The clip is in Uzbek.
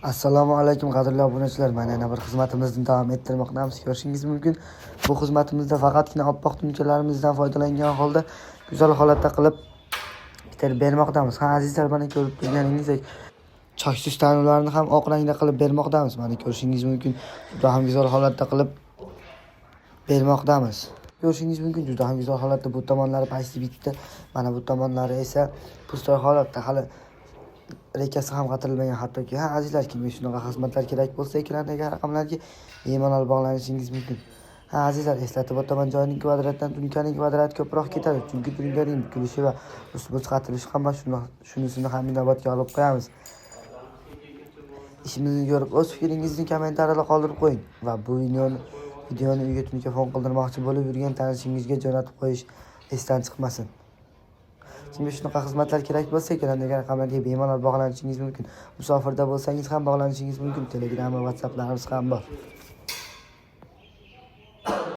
Assalomu alaykum qadrli obunachilar. Mana yana bir xizmatimizni davom ettirmoqdamiz. Ko'rishingiz mumkin. Bu xizmatimizda faqatgina oppoq tunuchalarimizdan foydalangan holda go'zal holatda qilib bitirib bermoqdamiz. Ha azizlar, mana ko'rib turganingizdek choksiz tanuvlarni ham oq rangda qilib bermoqdamiz. Mana ko'rishingiz mumkin. Juda ham go'zal holatda qilib bermoqdamiz. Ko'rishingiz mumkin, juda ham go'zal holatda bu tomonlari pasti bitdi. Mana bu tomonlari esa pustoy holatda, hali rekasi ham qatirilmagan. Hattoki azizlar, kimga shunaqa xizmatlar kerak bo'lsa, ekrandagi raqamlarga bemalol bog'lanishingiz mumkin. Azizlar, eslatib o'taman, joyning kvadratdan tunkaning kvadrati ko'proq ketadi, chunki tunkaning bukilishi va ustma qatilishi ham shunisini ham inobatga olib qo'yamiz. Ishimizni ko'rib o'z fikringizni kommentariyada qoldirib qo'ying va bu videoni uyga telefon qildirmoqchi bo'lib yurgan tanishingizga jo'natib qo'yish esdan chiqmasin. Kimga shunaqa xizmatlar kerak bo'lsa, ekrandagi raqamlarga bemalol bog'lanishingiz mumkin. Musofirda bo'lsangiz ham bog'lanishingiz mumkin. Telegram va WhatsApplarimiz ham bor.